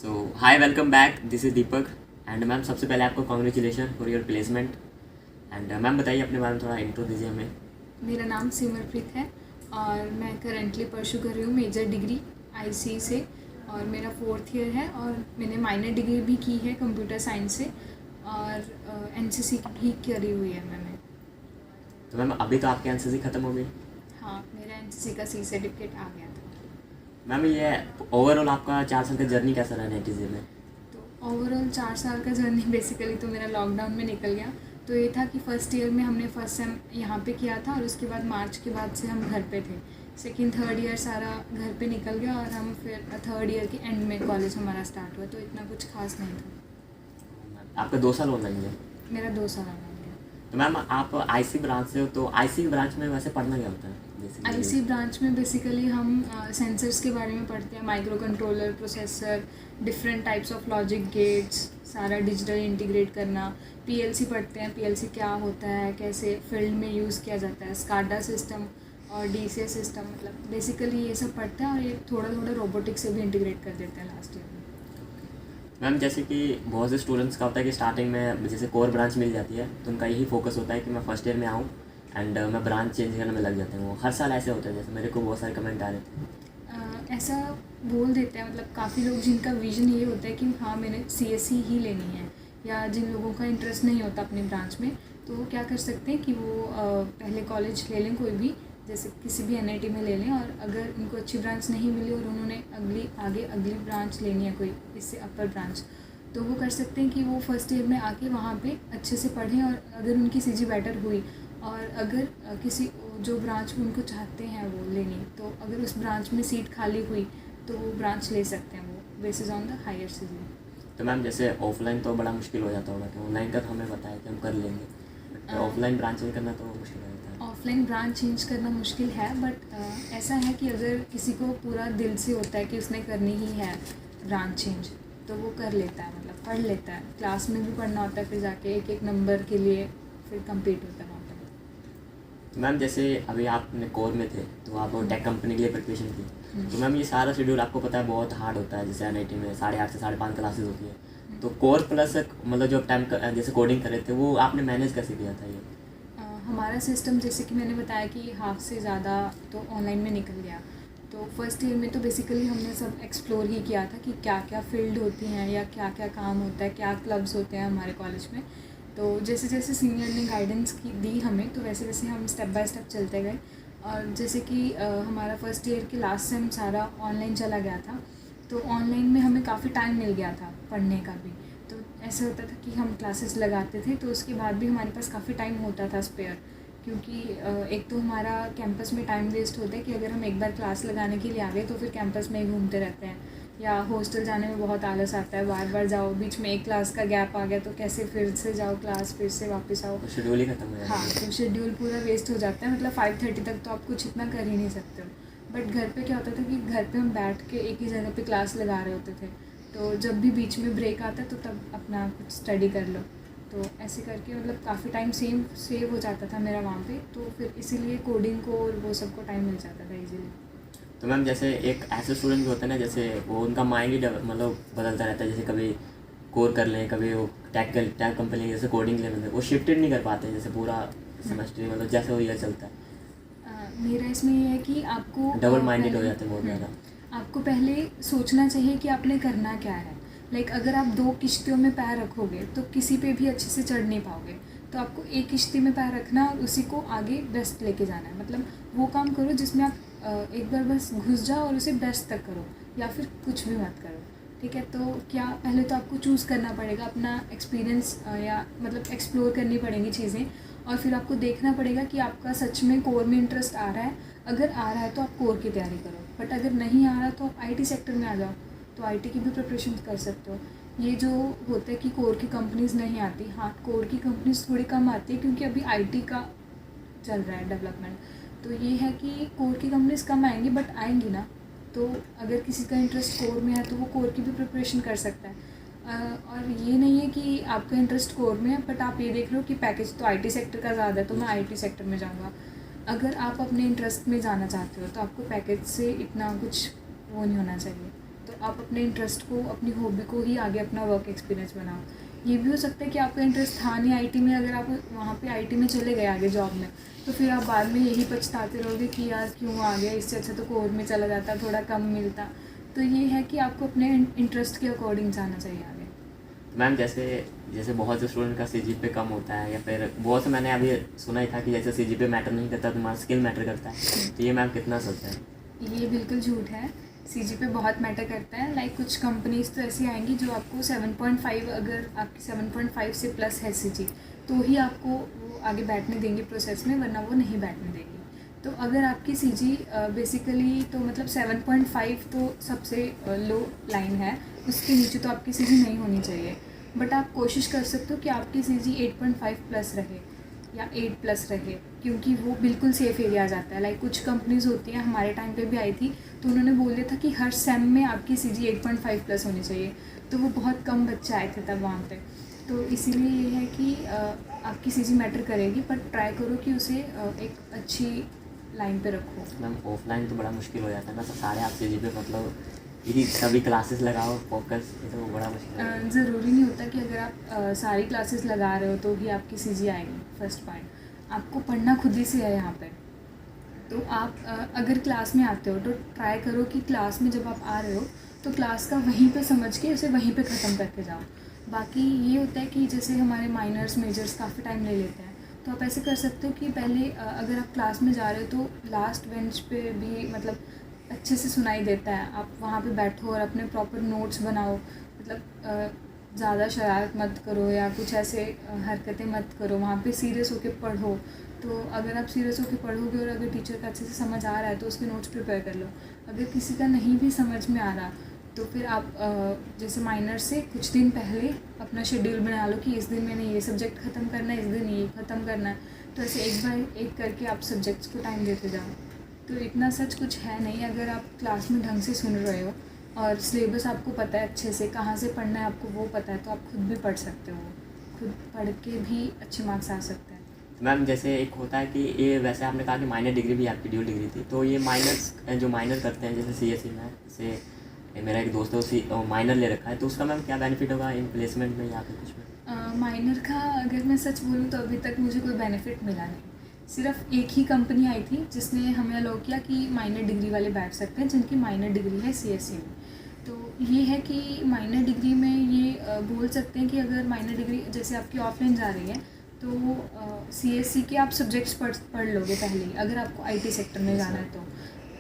So hi, welcome back, this is Deepak. And ma'am, सबसे पहले आपको congratulation for your placement. And ma'am, बताइए अपने बारे में, थोड़ा इंट्रो दीजिए हमें। मेरा नाम सिमरप्रीत है और मैं करंटली परसू कर रही हूँ मेजर डिग्री आईसी से और मेरा 4th ईयर है और मैंने माइनर डिग्री भी की है कंप्यूटर साइंस से और एनसीसी भी करी हुई है मैंने। तो मैम, अभी तो आपकी एनसीसी ख़त्म हो गई। हाँ, मेरा एनसीसी का सी सर्टिफिकेट आ गया था। मैम, ये ओवरऑल आपका 4 साल का जर्नी कैसा रहा नेटिज़ में? तो ओवरऑल 4 साल का जर्नी बेसिकली तो मेरा लॉकडाउन में निकल गया। तो ये था कि फ़र्स्ट ईयर में हमने फर्स्ट सेम यहाँ पे किया था और उसके बाद मार्च के बाद से हम घर पे थे। सेकेंड थर्ड ईयर सारा घर पे निकल गया और हम फिर थर्ड ईयर के एंड में कॉलेज हमारा स्टार्ट हुआ, तो इतना कुछ खास नहीं था। आपका 2 साल ऑनलाइन है। मेरा 2 साल ऑनलाइन गया। तो मैम, आप आईसी ब्रांच से हो, तो आईसी ब्रांच में वैसे पढ़ना क्या होता है बेसिकली? आईसी ब्रांच में बेसिकली हम सेंसर्स के बारे में पढ़ते हैं, micro controller, processor, different types of logic gates, सारा डिजिटल इंटीग्रेट करना। पीएलसी पढ़ते हैं, पीएलसी क्या होता है, कैसे फील्ड में यूज़ किया जाता है, स्काडा सिस्टम और डीसीएस सिस्टम, मतलब बेसिकली ये सब पढ़ते हैं और ये थोड़ा थोड़ा रोबोटिक्स से भी इंटीग्रेट कर देते हैं लास्ट ईयर में। मैम, जैसे कि बहुत से स्टूडेंट्स का होता है कि स्टार्टिंग में जैसे कोर ब्रांच मिल जाती है तो उनका यही फोकस होता है कि मैं फर्स्ट ईयर में आऊँ एंड मैं ब्रांच चेंज करने में लग जाते हैं। वो हर साल ऐसे होता है, जैसे मेरे को बहुत सारे कमेंट आ रहे थे। ऐसा बोल देते हैं, मतलब काफ़ी लोग जिनका विजन ये होता है कि हाँ मैंने सीएससी ही लेनी है, या जिन लोगों का इंटरेस्ट नहीं होता अपनी ब्रांच में, तो वो क्या कर सकते हैं कि वो पहले कॉलेज ले लें कोई भी, जैसे किसी भी एनआईटी में ले लें, और अगर उनको अच्छी ब्रांच नहीं मिली और उन्होंने अगली ब्रांच लेनी है कोई इससे अपर ब्रांच, तो वो कर सकते हैं कि वो फर्स्ट ईयर में आके वहाँ पे अच्छे से पढ़ें और अगर उनकी सीजी बेटर हुई और अगर किसी जो ब्रांच में उनको चाहते हैं वो लेनी, तो अगर उस ब्रांच में सीट खाली हुई तो वो ब्रांच ले सकते हैं वो basis on the higher CG. तो मैम, जैसे ऑफलाइन तो बड़ा मुश्किल हो जाता होगा, कि ऑनलाइन का तो हमें बताया कि हम कर लेंगे, बट ऑफलाइन ब्रांच चेंज करना तो मुश्किल हो जाता है। ऑफलाइन ब्रांच चेंज करना मुश्किल है, बट ऐसा है कि अगर किसी को पूरा दिल से होता है कि उसने करनी ही है ब्रांच चेंज, तो वो कर लेता है, मतलब पढ़ लेता है। क्लास में भी पढ़ना होता है, फिर जाके एक एक नंबर के लिए फिर कम्पीट होता है वहाँ पर। तो मैम, जैसे अभी आपने कोर में थे तो आप टेक कंपनी के लिए प्रिपरेशन की, तो मैम ये सारा शेड्यूल आपको पता है बहुत हार्ड होता है। जैसे एनआईटी में 8:30 से 5:30 क्लासेस होती है, तो कोर प्लस मतलब जो टाइम जैसे कोडिंग कर रहे थे वो आपने मैनेज कैसे किया था ये? हमारा सिस्टम जैसे कि मैंने बताया कि हाफ से ज़्यादा तो ऑनलाइन में निकल गया। तो फर्स्ट ईयर में तो बेसिकली हमने सब एक्सप्लोर ही किया था कि क्या क्या फील्ड होती हैं या क्या क्या काम होता है, क्या क्लब्स होते हैं हमारे कॉलेज में। तो जैसे जैसे सीनियर ने गाइडेंस की दी हमें, तो वैसे वैसे हम स्टेप बाय स्टेप चलते गए। और जैसे कि हमारा फर्स्ट ईयर के लास्ट सेम सारा ऑनलाइन चला गया था, तो ऑनलाइन में हमें काफ़ी टाइम मिल गया था पढ़ने का भी। तो ऐसा होता था कि हम क्लासेस लगाते थे तो उसके बाद भी हमारे पास काफ़ी टाइम होता था स्पेयर, क्योंकि एक तो हमारा कैंपस में टाइम वेस्ट होता है कि अगर हम एक बार क्लास लगाने के लिए आ गए तो फिर कैंपस में ही घूमते रहते हैं, या हॉस्टल जाने में बहुत आलस आता है, बार बार जाओ, बीच में एक क्लास का गैप आ गया तो कैसे फिर से जाओ क्लास, फिर से वापस आओ, शेड्यूल ही खत्म हो जाता हाँ, है। तो शेड्यूल पूरा वेस्ट हो जाता है। मतलब 5:30 तक तो आप कुछ इतना कर ही नहीं सकते हो। बट घर पे क्या होता था कि घर पे हम बैठ के एक ही जगह पे क्लास लगा रहे होते थे, तो जब भी बीच में ब्रेक आता तो तब अपना कुछ स्टडी कर लो। तो ऐसे करके मतलब काफ़ी टाइम सेव हो जाता था मेरा वहाँ पे, तो फिर इसीलिए कोडिंग को और वो सबको टाइम मिल जाता था इजीली। तो मैम, जैसे एक ऐसे स्टूडेंट भी होते हैं ना, जैसे वो उनका माइंड ही मतलब बदलता रहता है। जैसे कभी कोर कर लें, कभी वो टैग कंपनी जैसे कोडिंग ले लें, वो शिफ्टेड नहीं कर पाते जैसे पूरा सेमेस्टर, मतलब जैसे वो ईयर चलता है मेरा इसमें ये है कि आपको डबल माइंडेड हो पहले जाते हैं बहुत ज़्यादा। आपको पहले सोचना चाहिए कि आपने करना क्या है। लाइक अगर आप 2 किश्तियों में पैर रखोगे तो किसी पे भी अच्छे से चढ़ नहीं पाओगे। तो आपको एक किश्ती में पैर रखना और उसी को आगे बेस्ट लेके जाना है। मतलब वो काम करो जिसमें आप एक बार बस घुस जाओ और उसे बेस्ट तक करो, या फिर कुछ भी मत करो। ठीक है, तो क्या पहले तो आपको चूज़ करना पड़ेगा अपना एक्सपीरियंस, या मतलब एक्सप्लोर करनी पड़ेंगी चीज़ें, और फिर आपको देखना पड़ेगा कि आपका सच में कोर में इंटरेस्ट आ रहा है। अगर आ रहा है तो आप कोर की तैयारी करो, बट अगर नहीं आ रहा तो आप आईटी सेक्टर में आ जाओ, तो आईटी की भी प्रिपरेशन कर सकते हो। ये जो होता है कि कोर की कंपनीज़ नहीं आती, हाँ कोर की कंपनीज़ थोड़ी कम आती है क्योंकि अभी आईटी का चल रहा है डेवलपमेंट। तो ये है कि कोर की कंपनीज़ कम आएंगी, बट आएंगी ना। तो अगर किसी का इंटरेस्ट कोर में है तो वो कोर की भी प्रिपरेशन कर सकता है। और ये नहीं है कि आपका इंटरेस्ट कोर में है बट आप ये देख रहे हो कि पैकेज तो आईटी सेक्टर का ज़्यादा है तो मैं आईटी सेक्टर में जाऊँगा। अगर आप अपने इंटरेस्ट में जाना चाहते हो तो आपको पैकेज से इतना कुछ वो नहीं होना चाहिए। तो आप अपने इंटरेस्ट को, अपनी हॉबी को ही आगे अपना वर्क एक्सपीरियंस बनाओ। ये भी हो सकता है कि आपका इंटरेस्ट था नहीं आईटी में, अगर आप वहाँ पे आईटी में चले गए आगे जॉब में, तो फिर आप बाद में यही पछताते रहोगे कि यार क्यों आ गया, इससे अच्छा तो कोर में चला जाता, थोड़ा कम मिलता। तो ये है कि आपको अपने इंटरेस्ट के अकॉर्डिंग जाना चाहिए आगे। मैम जैसे जैसे बहुत से स्टूडेंट का CGPA कम होता है, या फिर बहुत से मैंने अभी सुना ही था कि जैसे CGPA मैटर नहीं करता, तुम्हारा स्किल मैटर करता है, तो ये मैम कितना सच है? ये बिल्कुल झूठ है। CGPA बहुत मैटर करता है। लाइक कुछ कंपनीज तो ऐसी आएंगी जो आपको 7.5, अगर आपकी 7.5 से प्लस है CG, तो ही आपको वो आगे बैठने देंगे प्रोसेस में, वरना वो नहीं बैठने देंगी। तो अगर आपकी CG बेसिकली तो मतलब 7.5 तो सबसे लो लाइन है, उसके नीचे तो आपकी CG नहीं होनी चाहिए। बट आप कोशिश कर सकते हो कि आपकी CG 8.5 प्लस रहे या 8 प्लस रहे, क्योंकि वो बिल्कुल सेफ एरिया आ जाता है। लाइक कुछ कंपनीज होती हैं, हमारे टाइम पे भी आई थी, तो उन्होंने बोल दिया था कि हर सेम में आपकी CG 8.5 प्लस होनी चाहिए। तो वो बहुत कम बच्चे आए थे तब वहाँ पे। तो इसीलिए ये है कि आपकी CG मैटर करेगी, पर ट्राई करो कि उसे एक अच्छी लाइन पे रखो। मैम ऑफलाइन तो बड़ा मुश्किल हो जाता है ना, तो सारे आप CGPA मतलब यही सभी क्लासेस लगाओ फोकस, ये तो बड़ा मुश्किल है। ज़रूरी नहीं होता कि अगर आप सारी क्लासेस लगा रहे हो तो ही आपकी CG आएगी। फर्स्ट पॉइंट, आपको पढ़ना खुद ही से है यहाँ पे। तो आप अगर क्लास में आते हो तो ट्राई करो कि क्लास में जब आप आ रहे हो तो क्लास का वहीं पे समझ के उसे वहीं पे ख़त्म करके जाओ। बाकी ये होता है कि जैसे हमारे माइनर्स मेजर्स काफ़ी टाइम ले लेते हैं, तो आप ऐसे कर सकते हो कि पहले अगर आप क्लास में जा रहे हो तो लास्ट बेंच पे भी मतलब अच्छे से सुनाई देता है, आप वहाँ पे बैठो और अपने प्रॉपर नोट्स बनाओ। मतलब ज़्यादा शरारत मत करो या कुछ ऐसे हरकतें मत करो, वहाँ पे सीरियस होके पढ़ो। तो अगर आप सीरियस होके पढ़ोगे और अगर टीचर का अच्छे से समझ आ रहा है तो उसके नोट्स प्रिपेयर कर लो। अगर किसी का नहीं भी समझ में आ रहा तो फिर आप जैसे माइनर से कुछ दिन पहले अपना शेड्यूल बना लो कि इस दिन मैंने ये सब्जेक्ट ख़त्म करना है, इस दिन ये ख़त्म करना है। तो ऐसे एक बार एक करके आप सब्जेक्ट्स को टाइम देते जाओ। तो इतना सच कुछ है नहीं, अगर आप क्लास में ढंग से सुन रहे हो और सिलेबस आपको पता है अच्छे से, कहाँ से पढ़ना है आपको वो पता है, तो आप खुद भी पढ़ सकते हो, खुद पढ़ के भी अच्छे मार्क्स आ सकते हैं। मैम जैसे एक होता है कि ये, वैसे आपने कहा कि माइनर डिग्री भी आपकी ड्यूल डिग्री थी, तो ये माइनर्स जो माइनर करते हैं जैसे CSE में, जैसे मेरा एक दोस्त है उसी माइनर ले रखा है, तो उसका मैम क्या बेनिफिट होगा इन प्लेसमेंट में या फिर कुछ में? माइनर का अगर मैं सच बोलूँ तो अभी तक मुझे कोई बेनिफिट मिला नहीं। सिर्फ एक ही कंपनी आई थी जिसने हमें अलाउ किया कि माइनर डिग्री वाले बैठ सकते हैं जिनकी माइनर डिग्री है CSE में। तो ये है कि माइनर डिग्री में ये बोल सकते हैं कि अगर माइनर डिग्री जैसे आपकी ऑफलाइन जा रही है तो CSE के आप सब्जेक्ट्स पढ़ लोगे पहले ही, अगर आपको IT सेक्टर में जाना है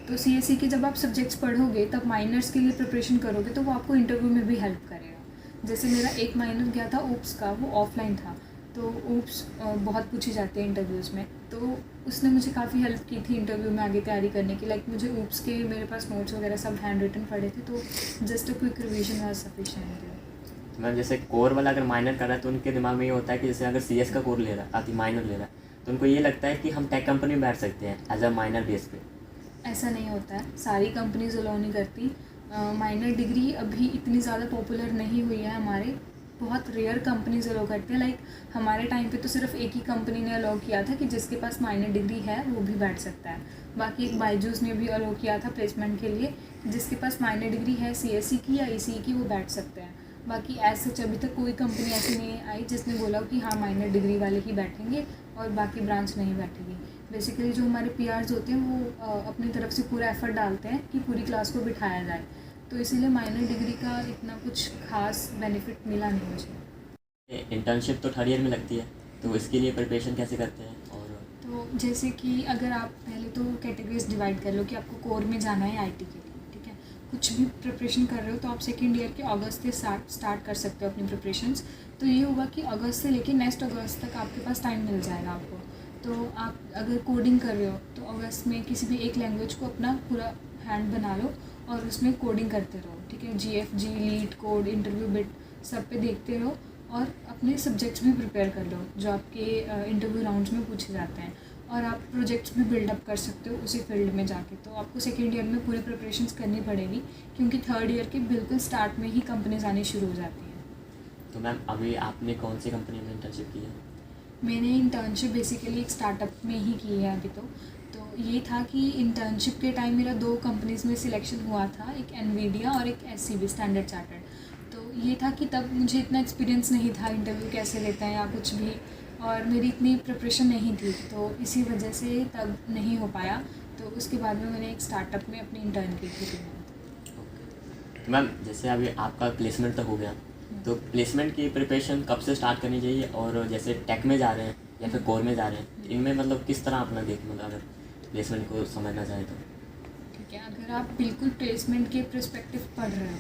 तो CSE के जब आप सब्जेक्ट्स पढ़ोगे तब माइनर्स के लिए प्रिपरेशन करोगे तो वो आपको इंटरव्यू में भी हेल्प करेगा। जैसे मेरा एक माइनर गया था ओप्स का, वो ऑफलाइन था, तो ओप्स बहुत पूछी जाती है इंटरव्यूज़ में, तो उसने मुझे काफ़ी हेल्प की थी इंटरव्यू में आगे तैयारी करने की। लाइक मुझे ओप्स के मेरे पास नोट्स वगैरह सब हैंड रिटन पड़े थे, तो just a quick revision was sufficient. तो मैम जैसे कोर वाला अगर माइनर कर रहा है तो उनके दिमाग में ये होता है कि जैसे अगर CS का कोर ले रहा है, अति माइनर ले रहा है, तो उनको ये लगता है कि हम टेक कंपनी में बैठ सकते हैं एज अ माइनर बेस पे। ऐसा नहीं होता है, सारी कंपनीज अलाउ नहीं करती। माइनर डिग्री अभी इतनी ज़्यादा पॉपुलर नहीं हुई है हमारे, बहुत रेयर कंपनीज अलाउ करती हैं। लाइक हमारे टाइम पे तो सिर्फ एक ही कंपनी ने अलाउ किया था कि जिसके पास माइनर डिग्री है वो भी बैठ सकता है। बाकी एक बायजूस ने भी अलाउ किया था प्लेसमेंट के लिए, जिसके पास माइनर डिग्री है CSE की या ECE की वो बैठ सकते हैं। बाकी एज सच अभी तक कोई कंपनी ऐसी नहीं आई जिसने बोला कि हाँ माइनर डिग्री वाले ही बैठेंगे और बाकी ब्रांच नहीं बैठेगी। बेसिकली जो हमारे PRs होते हैं वो अपनी तरफ से पूरा एफर्ट डालते हैं कि पूरी क्लास को बिठाया जाए, तो इसीलिए माइनर डिग्री का इतना कुछ खास बेनिफिट मिला नहीं मुझे। इंटर्नशिप तो थर्ड ईयर में लगती है, तो इसके लिए प्रिपरेशन कैसे करते हैं? और तो जैसे कि अगर आप पहले तो कैटेगरीज डिवाइड कर लो कि आपको कोर में जाना है IT के लिए, ठीक है, कुछ भी प्रिपरेशन कर रहे हो तो आप सेकेंड ईयर के अगस्त से स्टार्ट कर सकते हो अपनी प्रिपरेशंस। तो ये होगा कि अगस्त से लेकर नेक्स्ट अगस्त तक आपके पास टाइम मिल जाएगा आपको। तो आप अगर कोडिंग कर रहे हो तो अगस्त में किसी भी एक लैंग्वेज को अपना पूरा हैंड बना लो और उसमें कोडिंग करते रहो, ठीक है, GFG, leet code, interview bit सब पे देखते रहो और अपने सब्जेक्ट्स भी प्रिपेयर कर लो जो आपके इंटरव्यू राउंड्स में पूछे जाते हैं, और आप प्रोजेक्ट्स भी बिल्डअप कर सकते हो उसी फील्ड में जाके। तो आपको सेकेंड ईयर में पूरी प्रिपरेशंस करनी पड़ेगी क्योंकि थर्ड ईयर के बिल्कुल स्टार्ट में ही कंपनीज आनी शुरू हो जाती हैं। तो मैम अभी आपने कौन सी कंपनी में इंटर्नशिप की है? मैंने इंटर्नशिप बेसिकली एक स्टार्टअप में ही की है अभी तो ये था कि इंटर्नशिप के टाइम मेरा 2 कंपनीज़ में सिलेक्शन हुआ था, एक एनवीडिया और एक एससीबी स्टैंडर्ड चार्टर्ड। तो ये था कि तब मुझे इतना एक्सपीरियंस नहीं था इंटरव्यू कैसे लेते हैं या कुछ भी, और मेरी इतनी प्रिपरेशन नहीं थी, तो इसी वजह से तब नहीं हो पाया। तो उसके बाद में मैंने एक स्टार्टअप में अपनी इंटर्न की थी 2 मंथ। मैम जैसे अभी आपका प्लेसमेंट तो हो गया, तो प्लेसमेंट की प्रिपरेशन कब से स्टार्ट करनी चाहिए, और जैसे टेक में जा रहे हैं या फिर कोर में जा रहे हैं, इनमें मतलब किस तरह अपना मतलब अगर प्लेसमेंट को समझना चाहें तो? ठीक है, अगर आप बिल्कुल प्लेसमेंट के पर्सपेक्टिव पढ़ रहे हो,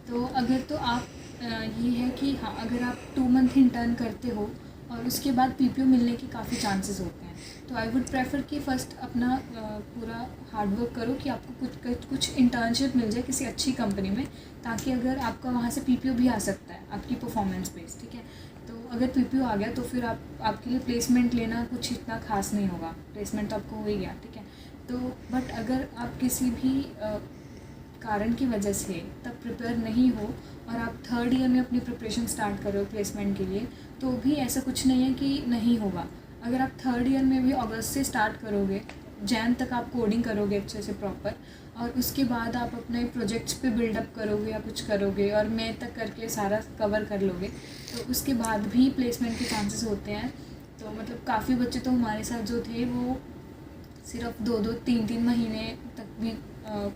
तो अगर तो आप ये है कि हाँ, अगर आप 2 मंथ इंटर्न करते हो और उसके बाद पीपीओ मिलने के काफ़ी चांसेस होते हैं, तो आई वुड प्रेफर कि फ़र्स्ट अपना पूरा हार्डवर्क करो कि आपको कुछ इंटर्नशिप मिल जाए किसी अच्छी कंपनी में, ताकि अगर आपका वहाँ से पीपीओ भी आ सकता है आपकी परफॉर्मेंस बेस, ठीक है। तो अगर पीपीओ आ गया तो फिर आपके लिए प्लेसमेंट लेना कुछ इतना खास नहीं होगा, प्लेसमेंट तो आपको हो ही गया, ठीक है। तो बट अगर आप किसी भी कारण की वजह से तब प्रिपेयर नहीं हो और आप 3rd ईयर में अपनी प्रिपरेशन स्टार्ट कर रहे हो प्लेसमेंट के लिए, तो भी ऐसा कुछ नहीं है कि नहीं होगा। अगर आप 3rd ईयर में भी अगस्त से स्टार्ट करोगे, जैन तक आप कोडिंग करोगे अच्छे से प्रॉपर, और उसके बाद आप अपने प्रोजेक्ट्स पे बिल्डअप करोगे या कुछ करोगे और मई तक करके सारा कवर कर लोगे, तो उसके बाद भी प्लेसमेंट के चांसेस होते हैं। तो मतलब काफ़ी बच्चे तो हमारे साथ जो थे वो सिर्फ 2-2, 3-3 महीने तक भी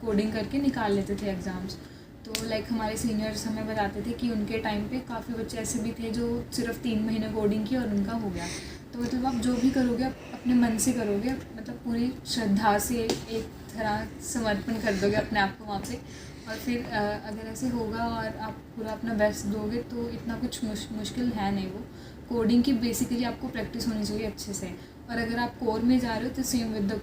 कोडिंग करके निकाल लेते थे एग्ज़ाम्स। तो लाइक हमारे सीनियर्स हमें बताते थे कि उनके टाइम पे काफ़ी बच्चे ऐसे भी थे जो सिर्फ 3 महीने कोडिंग की और उनका हो गया। तो मतलब आप जो भी करोगे आप अपने मन से करोगे, मतलब पूरी श्रद्धा से एक तरह समर्पण कर दोगे अपने आप को वहाँ पे, और फिर अगर ऐसे होगा और आप पूरा अपना बेस्ट दोगे तो इतना कुछ मुश्किल है नहीं वो। कोडिंग की बेसिकली आपको प्रैक्टिस होनी चाहिए अच्छे से। और अगर आप कोर में जा रहे हो तो सेम विद द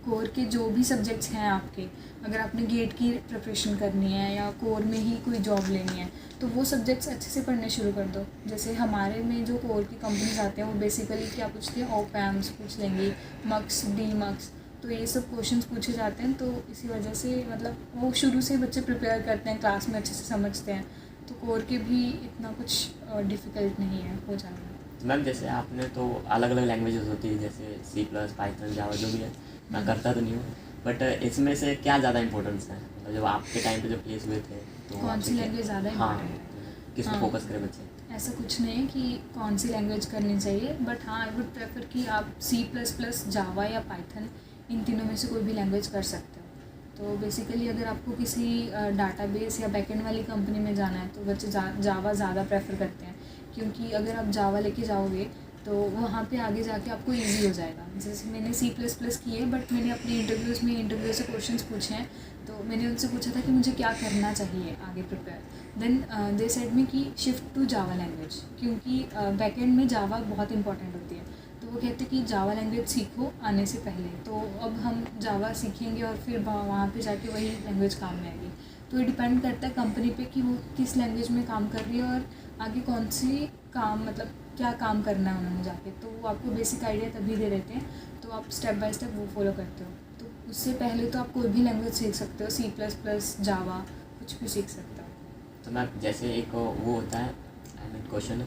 कोर के जो भी सब्जेक्ट्स हैं आपके, अगर आपने गेट की प्रिपरेशन करनी है या कोर में ही कोई जॉब लेनी है, तो वो सब्जेक्ट्स अच्छे से पढ़ने शुरू कर दो। जैसे हमारे में जो कोर की कंपनीज आते हैं वो बेसिकली क्या पूछते हैं, ऑप-एम्प्स पूछ लेंगी, मक्स, डी मक्स, तो ये सब क्वेश्चंस पूछे जाते हैं। तो इसी वजह से मतलब वो शुरू से बच्चे प्रिपेयर करते हैं, क्लास में अच्छे से समझते हैं, तो कोर के भी इतना कुछ डिफ़िकल्ट नहीं है, हो जाएगा। मैम जैसे आपने तो अलग अलग लैंग्वेजेस होती है, जैसे C++, पाइथन, जावा, जो भी है, मैं करता तो नहीं हूँ, बट इसमें से क्या ज़्यादा इंपॉर्टेंस है, मतलब जब आपके टाइम पे जब प्लेस हुए थे तो कौन सी लैंग्वेज ज़्यादा हाँ, इम्पोर्टेंट है? किस पे हाँ। फोकस करें बच्चे? ऐसा कुछ नहीं है कि कौन सी लैंग्वेज करनी चाहिए, बट हाँ, आई वुड प्रेफर कि आप C++, जावा या पाइथन, इन तीनों में से कोई भी लैंग्वेज कर सकते हो। तो बेसिकली अगर आपको किसी डाटाबेस या बैकएंड वाली कंपनी में जाना है तो बच्चे जावा ज़्यादा प्रेफर करते हैं, क्योंकि अगर आप जावा लेके जाओगे तो वहाँ पे आगे जाके आपको इजी हो जाएगा। जैसे मैंने C++ की है, बट मैंने अपने इंटरव्यू से क्वेश्चंस पूछे हैं, तो मैंने उनसे पूछा था कि मुझे क्या करना चाहिए आगे प्रिपेयर। देन दे सेड मी कि शिफ्ट टू जावा लैंग्वेज, क्योंकि बैकएंड में जावा बहुत इंपॉर्टेंट होती है। तो वो कहते कि जावा लैंग्वेज सीखो आने से पहले। तो अब हम जावा सीखेंगे और फिर वहाँ पे जाके वही लैंग्वेज काम में आएगी। तो ये डिपेंड करता है कंपनी पे कि वो किस लैंग्वेज में काम कर रही है और आगे कौन सी काम, मतलब क्या काम करना है उन्होंने जाके। तो वो आपको बेसिक आइडिया तभी दे देते हैं, तो आप स्टेप बाय स्टेप वो फॉलो करते हो। तो उससे पहले तो आप कोई भी लैंग्वेज सीख सकते हो, C++, जावा, कुछ भी सीख सकते हो। तो मैम जैसे एक वो होता है, आई मीन क्वेश्चन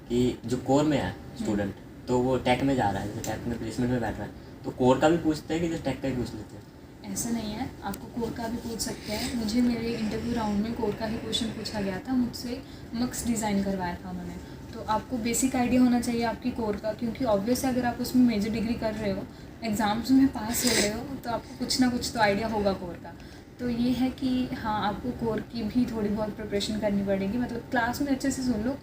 कि जो कोर में है स्टूडेंट, तो वो टेक में जा रहा है, जैसे टेक में प्लेसमेंट में बैठ रहा है, तो कोर का भी पूछते हैं कि जो टेक का भी पूछ लेते हैं? ऐसा नहीं है, आपको कोर का भी पूछ सकते हैं। मुझे मेरे इंटरव्यू राउंड में कोर का ही क्वेश्चन पूछा गया था, मुझसे मक्स डिज़ाइन करवाया था उन्होंने। तो आपको बेसिक आइडिया होना चाहिए आपकी कोर का, क्योंकि ऑब्वियस है अगर आप उसमें मेजर डिग्री कर रहे हो, एग्ज़ाम्स में पास हो रहे हो, तो आपको कुछ ना कुछ तो आइडिया होगा कोर का। तो ये है कि हाँ, आपको कोर की भी थोड़ी बहुत प्रिपरेशन करनी पड़ेगी, मतलब क्लास में अच्छे से सुन लो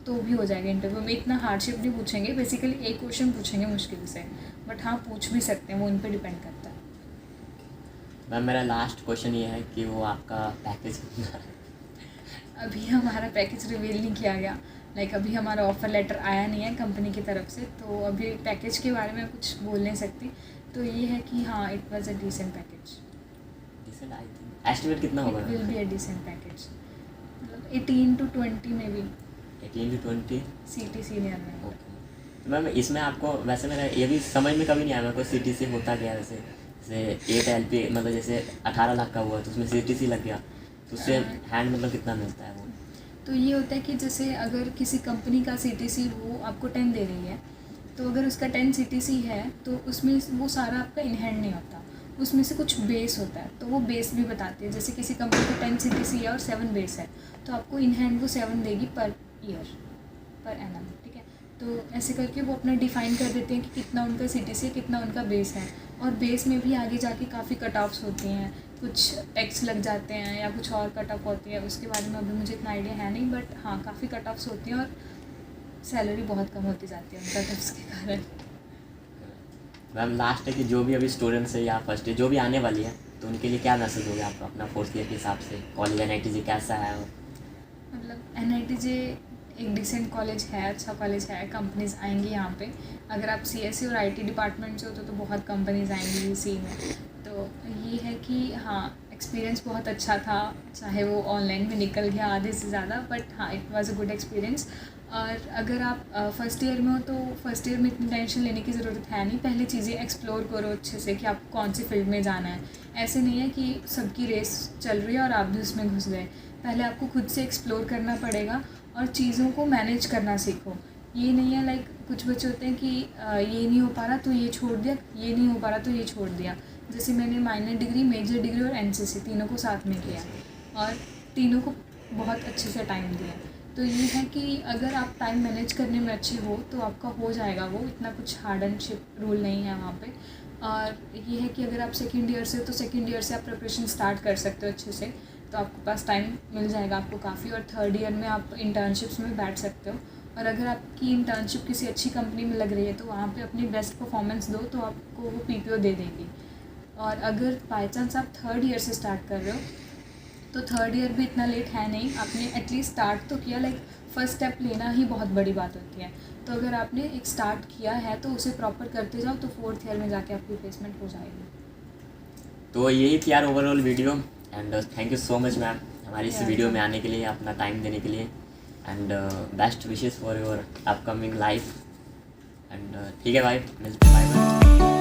तो भी हो जाएगा। इंटरव्यू में इतना हार्डशिप नहीं पूछेंगे, बेसिकली एक क्वेश्चन पूछेंगे मुश्किल से, बट हाँ पूछ भी सकते हैं, वो उन पर डिपेंड करता है। मैम मेरा लास्ट क्वेश्चन ये है कि वो आपका पैकेज कितना है? अभी हमारा पैकेज रिवील नहीं किया गया, लाइक अभी हमारा ऑफ़र लेटर आया नहीं है कंपनी की तरफ से, तो अभी पैकेज के बारे में कुछ बोल नहीं सकती। तो ये है कि हाँ, it was a decent package. Decent, I think estimate कितना होगा? It will be a decent package, मतलब 18 to 20 में भी 18 to 20 CT सीनियर में। ओके। तो मैम इसमें आपको वैसे मेरा ये भी समझ में कभी नहीं आया मेरे को, CTC होता क्या है वैसे? जैसे 8 LP मतलब जैसे 18 लाख का हुआ तो उसमें CTC लग गया, तो उससे हैंड मतलब कितना मिलता है वो? तो ये होता है कि जैसे अगर किसी कंपनी का CTC वो आपको 10 दे रही है, तो अगर उसका 10 CTC है तो उसमें वो सारा आपका इन हैंड नहीं होता, उसमें से कुछ बेस होता है, तो वो बेस भी बताती है। जैसे किसी कंपनी को 10 CTC है और 7 बेस है, तो आपको इन हैंड वो 7 देगी पर ईयर, पर एनम, ठीक है। तो ऐसे करके वो अपना डिफ़ाइन कर देते हैं कि कितना उनका CTC है, कितना उनका बेस है। और बेस में भी आगे जाके काफ़ी कट ऑफ्स होती हैं, कुछ टैक्स लग जाते हैं या कुछ और कट ऑफ होती है, उसके बारे में अभी मुझे इतना आइडिया है नहीं, बट हाँ काफ़ी कट ऑफ्स होती हैं और सैलरी बहुत कम होती जाती है उन कट ऑफ्स के कारण। मैम लास्ट है कि जो भी अभी स्टूडेंट्स है या फर्स्ट ईयर जो भी आने वाली है, तो उनके लिए क्या मैसेज होगा आपका अपना फोर्थ ईयर के हिसाब से? कॉलेज NITJ कैसा है? मतलब NITJ एक डिसेंट कॉलेज है, अच्छा कॉलेज है, कंपनीज आएंगी यहाँ पे। अगर आप CSE और IT डिपार्टमेंट से हो तो बहुत कंपनीज आएंगी सी में। तो ये है कि हाँ एक्सपीरियंस बहुत अच्छा था, चाहे वो ऑनलाइन में निकल गया आधे से ज़्यादा, बट हाँ it was a good experience. और अगर आप फर्स्ट ईयर में हो तो फर्स्ट ईयर में इतनी टेंशन लेने की ज़रूरत है नहीं। पहले चीज़ें एक्सप्लोर करो अच्छे से कि आपको कौन सी फील्ड में जाना है। ऐसे नहीं है कि सबकी रेस चल रही है और आप भी उसमें घुस गए। पहले आपको खुद से एक्सप्लोर करना पड़ेगा और चीज़ों को मैनेज करना सीखो। ये नहीं है लाइक कुछ बच्चे होते हैं कि ये नहीं हो पा रहा तो ये छोड़ दिया, ये नहीं हो पा रहा तो ये छोड़ दिया। जैसे मैंने माइनर डिग्री, मेजर डिग्री और NCC तीनों को साथ में किया और तीनों को बहुत अच्छे से टाइम दिया। तो ये है कि अगर आप टाइम मैनेज करने में अच्छे हो तो आपका हो जाएगा वो, इतना कुछ हार्ड एंड शिप रूल नहीं है वहाँ पे। और ये है कि अगर आप सेकंड ईयर से हो तो सेकंड ईयर से आप प्रिपरेशन स्टार्ट कर सकते हो अच्छे से, तो आपके पास टाइम मिल जाएगा आपको काफ़ी। और थर्ड ईयर में आप इंटर्नशिप्स में बैठ सकते हो, और अगर आपकी इंटर्नशिप किसी अच्छी कंपनी में लग रही है तो वहाँ पे अपनी बेस्ट परफॉर्मेंस दो तो आपको वो PPO दे देगी। और अगर बाई चांस आप थर्ड ईयर से स्टार्ट कर रहे हो तो थर्ड ईयर भी इतना लेट है नहीं, आपने एटलीस्ट स्टार्ट तो किया। लाइक फर्स्ट स्टेप लेना ही बहुत बड़ी बात होती है। तो अगर आपने एक स्टार्ट किया है तो उसे प्रॉपर करते जाओ तो फोर्थ ईयर में जाके आपकी प्लेसमेंट हो जाएगी। तो यही थी यार overall video, and thank you so much ma'am हमारी इस Yeah, वीडियो में welcome. आने के लिए, अपना टाइम देने के लिए, and best wishes for your upcoming life. And ठीक है भाई, मिलते हैं, बाय बाय।